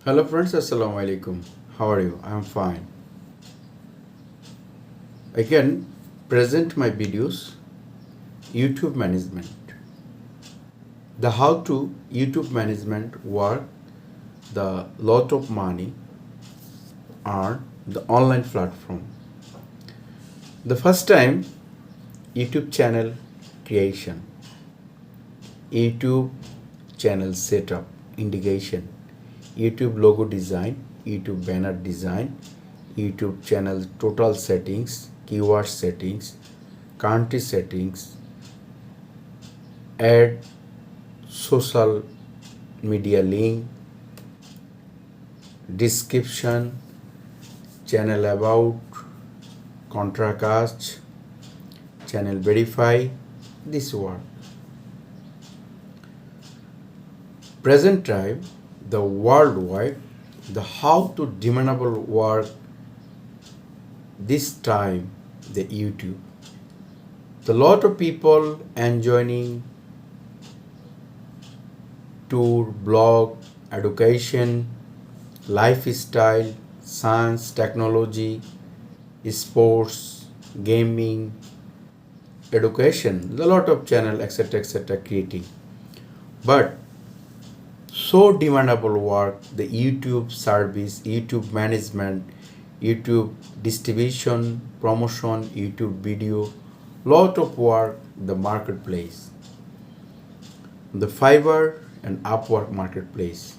Hello friends, Assalamu alaikum. How are you? I am fine. I can present my videos YouTube management. The how to YouTube management work, the lot of money on the online platform. The first time YouTube channel creation, YouTube channel setup, indication, YouTube logo design, YouTube banner design, YouTube channel total settings, keyword settings, country settings, add social media link, description, channel about, contracast, channel verify, this work. Present time, the worldwide, the how to demandable work this time, the YouTube. The lot of people enjoying tour, blog, education, lifestyle, science, technology, sports, gaming, education, a lot of channel, etc., creating. But so demandable work, the YouTube service, YouTube management, YouTube distribution, promotion, YouTube video, lot of work, the marketplace, the Fiverr and Upwork marketplace.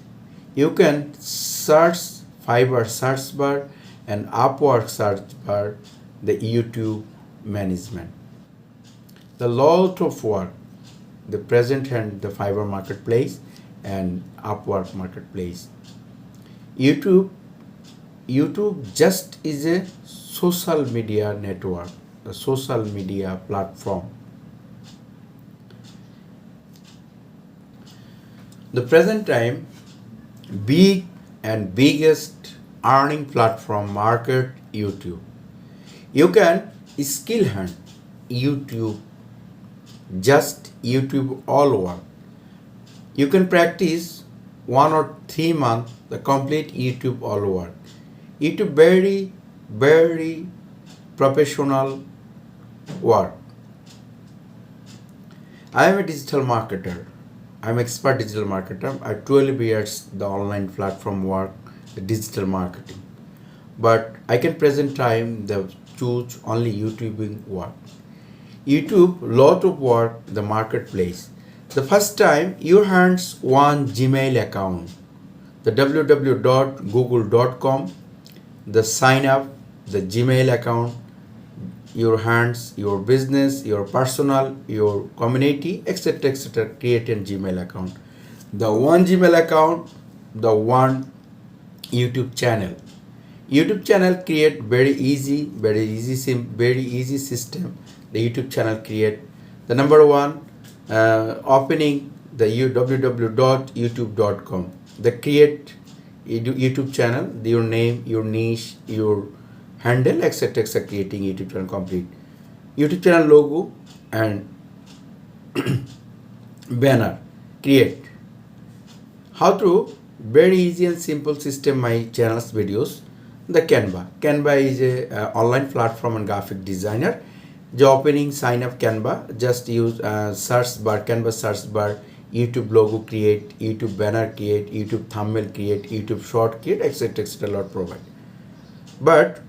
You can search Fiverr search bar and Upwork search bar, the YouTube management. The lot of work, the present hand, the Fiverr marketplace and Upwork marketplace. YouTube just is a social media network, a social media platform. The present time, big and biggest earning platform market, YouTube. You can skill hand YouTube, just YouTube all over. You can practice 1 or 3 months the complete YouTube all over. YouTube very professional work. I am a digital marketer. I am expert digital marketer. I 12 years the online platform work, the digital marketing. But I can present time the choose only YouTubing work. YouTube lot of work the marketplace. The first time you hands one Gmail account, the www.google.com, the sign up, the Gmail account, your hands, your business, your personal, your community, etc., create a Gmail account. The one Gmail account, the one YouTube channel. YouTube channel create very easy system. The YouTube channel create the number one opening the www.youtube.com. The create YouTube channel, your name, your niche, your handle, etc., creating YouTube channel complete. YouTube channel logo and banner create. How to very easy and simple system my channel's videos. The Canva is a online platform and graphic designer. The opening sign up Canva, just use search bar, Canva search bar, YouTube logo create, YouTube banner create, YouTube thumbnail create, YouTube short create, etc., lot provide. But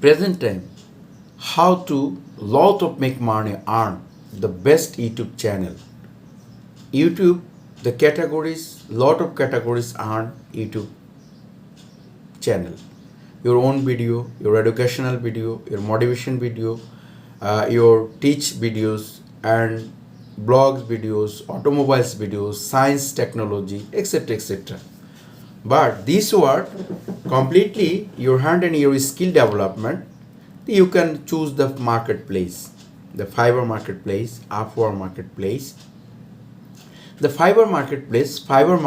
present time, how to lot of make money earn the best YouTube channel. YouTube, the categories, lot of categories earn YouTube channel. Your own video, your educational video, your motivation video, your teach videos and blogs videos, automobiles videos, science, technology, etc. But this work completely your hand and your skill development. You can choose the marketplace, the Fiverr marketplace, Upwork marketplace. The Fiverr marketplace, Fiverr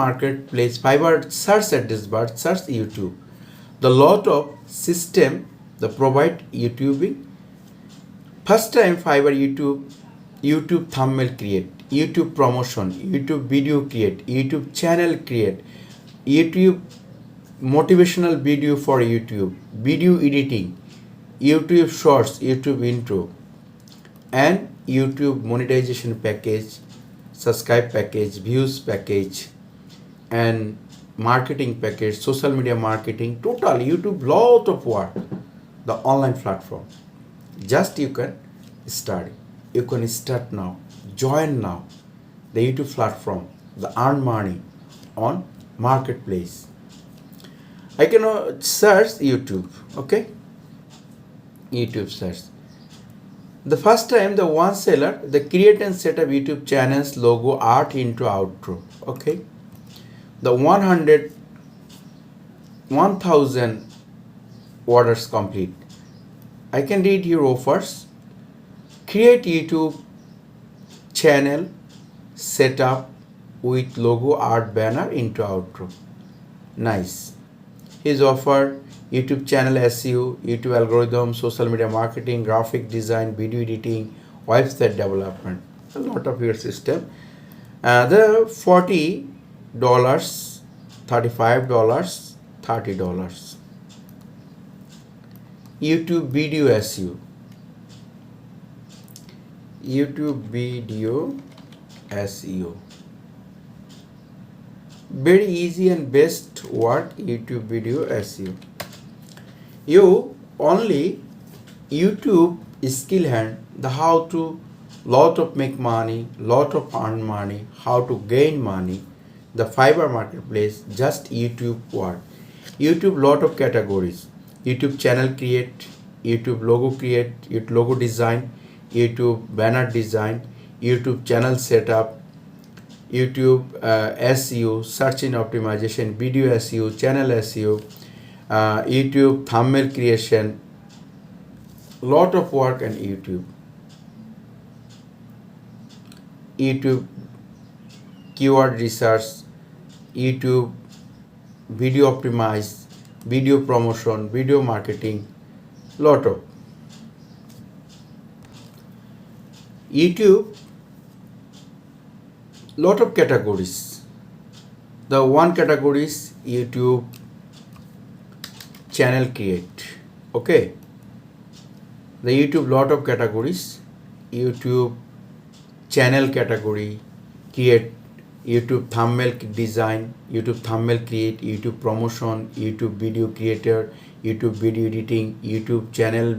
search address bar, search YouTube. The lot of system the provide YouTubing. First time Fiverr YouTube thumbnail create, YouTube promotion, YouTube video create, YouTube channel create, YouTube motivational video for YouTube, video editing, YouTube shorts, YouTube intro, and YouTube monetization package, subscribe package, views package, and marketing package, social media marketing, total YouTube lot of work, the online platform. Just you can start. You can start now. Join now the YouTube platform, the earn money on marketplace. I can search YouTube, okay? YouTube search. The first time the one seller, the create and set up YouTube channels, logo, art, intro, outro, okay? The 1000 orders complete. I can read your offers. Create YouTube channel, set up with logo, art, banner, intro, outro. Nice. His offer: YouTube channel SEO, YouTube algorithm, social media marketing, graphic design, video editing, website development. A lot of your system. The $40, $35, $30. YouTube video SEO. YouTube video SEO. Very easy and best work, YouTube video SEO. You only YouTube skill hand, the how to lot of make money, lot of earn money, how to gain money, the Fiverr marketplace, just YouTube work. YouTube lot of categories. YouTube channel create, YouTube logo create, YouTube logo design, YouTube banner design, YouTube channel setup, YouTube SEO, search engine optimization, video SEO, channel SEO, YouTube thumbnail creation, lot of work on YouTube. YouTube keyword research, YouTube video optimize, video promotion, video marketing, lot of. YouTube lot of categories. The one category is YouTube channel create, okay? The YouTube lot of categories. YouTube channel category create, YouTube thumbnail design, YouTube thumbnail create, YouTube promotion, YouTube video creator, YouTube video editing, YouTube channel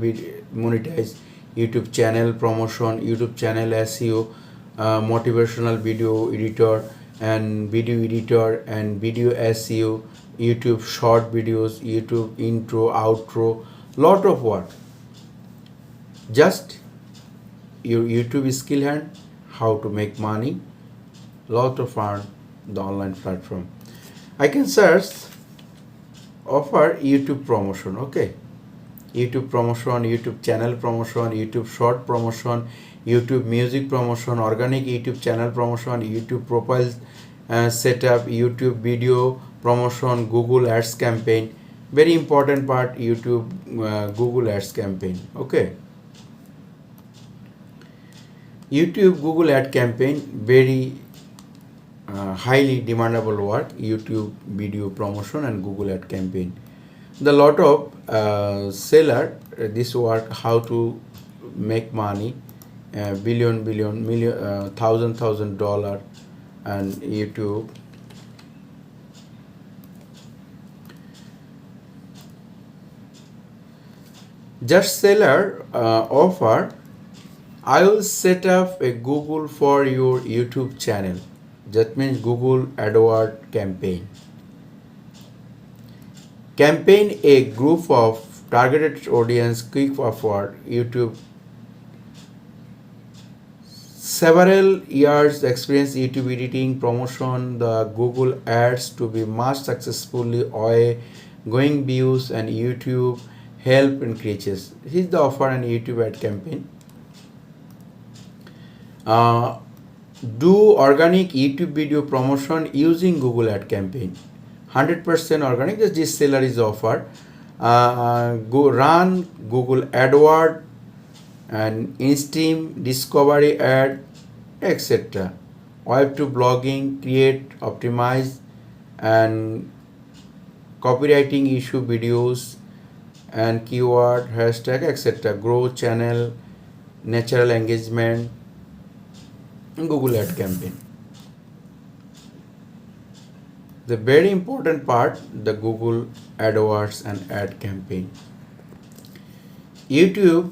monetize, YouTube channel promotion, YouTube channel SEO, motivational video editor and video SEO, YouTube short videos, YouTube intro, outro, lot of work. Just your YouTube skill hand, how to make money, lot of earn the online platform. I can search offer YouTube promotion, okay? YouTube promotion, YouTube channel promotion, YouTube short promotion, YouTube music promotion, organic YouTube channel promotion, YouTube profile setup, YouTube video promotion, Google Ads campaign. Very important part, YouTube Google Ads campaign, okay? YouTube Google Ad campaign, very highly demandable work, YouTube video promotion and Google Ad campaign. The lot of seller this work, how to make money, billion million thousand dollar and YouTube. Just seller offer, I will set up a Google for your YouTube channel. That means Google AdWord campaign. Campaign a group of targeted audience, quick offer, YouTube. Several years experience YouTube editing, promotion, the Google ads to be much successfully going views and YouTube help increases. Here's the offer and YouTube ad campaign. Do organic YouTube video promotion using Google ad campaign. 100% organic. This seller is offer. Go run Google AdWord and in-stream discovery ad, etc. Web to blogging, create, optimize, and copywriting issue videos and keyword hashtag etc. Grow channel, natural engagement, Google ad campaign. The very important part, the Google AdWords and ad campaign. YouTube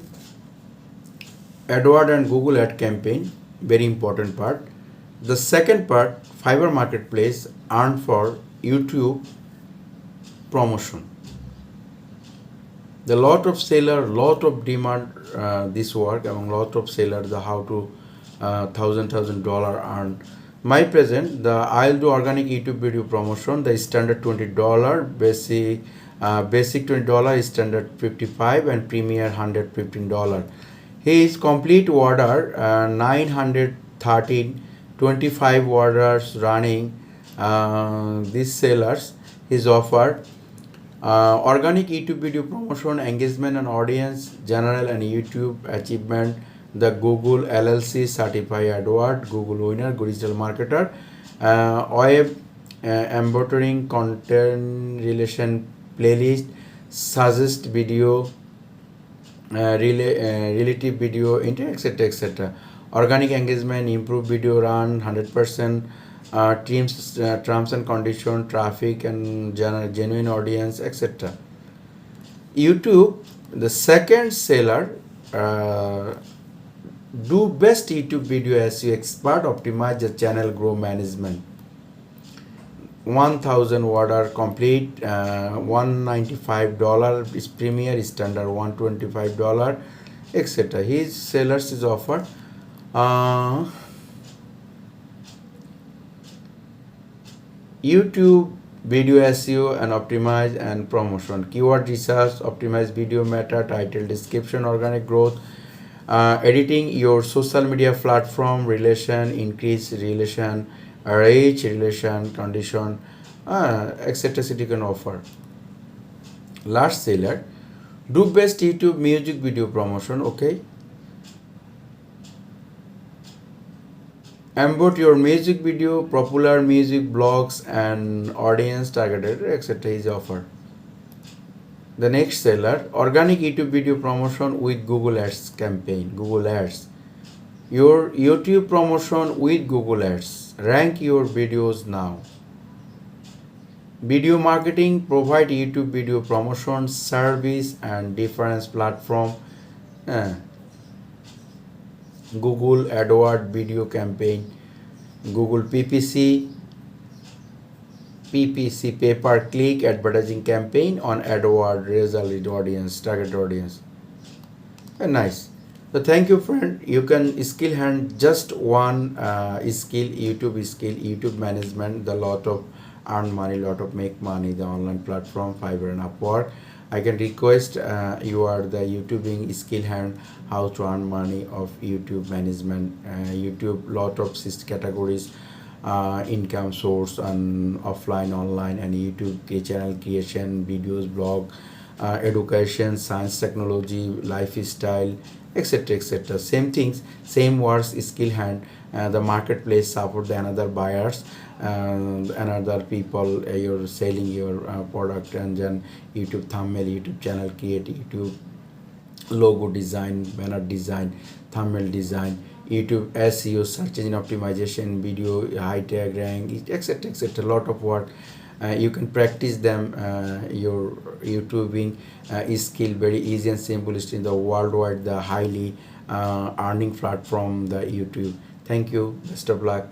AdWords and Google ad campaign, very important part. The second part, Fiverr marketplace, earn for YouTube promotion. The lot of seller, lot of demand this work among lot of seller, the how to $1,000 earn. My present, the I'll do organic YouTube video promotion. The standard $20, basic $20, standard $55, and premier $115. His complete order 913, 25 orders running. These sellers his offer. Organic YouTube video promotion, engagement and audience, general and YouTube achievement, the Google LLC certified AdWords, Google winner, good digital marketer, web embroidering, content relation playlist, suggest video, relative video, etc. etc. Organic engagement, improve video run 100%. Terms and condition, traffic and genuine audience, etc. YouTube, the second seller, do best YouTube video SEO expert, optimize the channel, grow management. 1,000 order complete, $195 is premier, standard $125, etc. His sellers is offer. YouTube video SEO and optimize and promotion, keyword research, optimize video meta, title, description, organic growth, editing your social media platform, relation, increase relation, reach, relation, condition, etc. You can offer. Last seller, do best YouTube music video promotion. Okay. Embed your music video, popular music blogs and audience targeted, etc. is offered. The next seller, organic YouTube video promotion with Google Ads campaign. Google Ads. Your YouTube promotion with Google Ads. Rank your videos now. Video marketing, provide YouTube video promotion, service and different platform. Google AdWords video campaign, Google PPC pay-per-click advertising campaign on AdWords result audience, target audience. Nice. So thank you, friend. You can skill hand just one skill, YouTube management, the lot of earn money, lot of make money, the online platform, Fiverr and Upwork. I can request you are the YouTubing skill hand, how to earn money of YouTube management, YouTube lot of categories, income source and offline, online, and YouTube channel creation, videos, blog, education, science, technology, lifestyle, etc. etc. Same things, same words, skill hand. The marketplace support the another buyers, another people, you're selling your product, and then YouTube thumbnail, YouTube channel create, YouTube logo design, banner design, thumbnail design, YouTube SEO, search engine optimization, video high tag rank, etc. etc. lot of work. You can practice them. Your YouTubing skill very easy and simple. It's in the worldwide the highly earning platform, the YouTube. Thank you. Best of luck.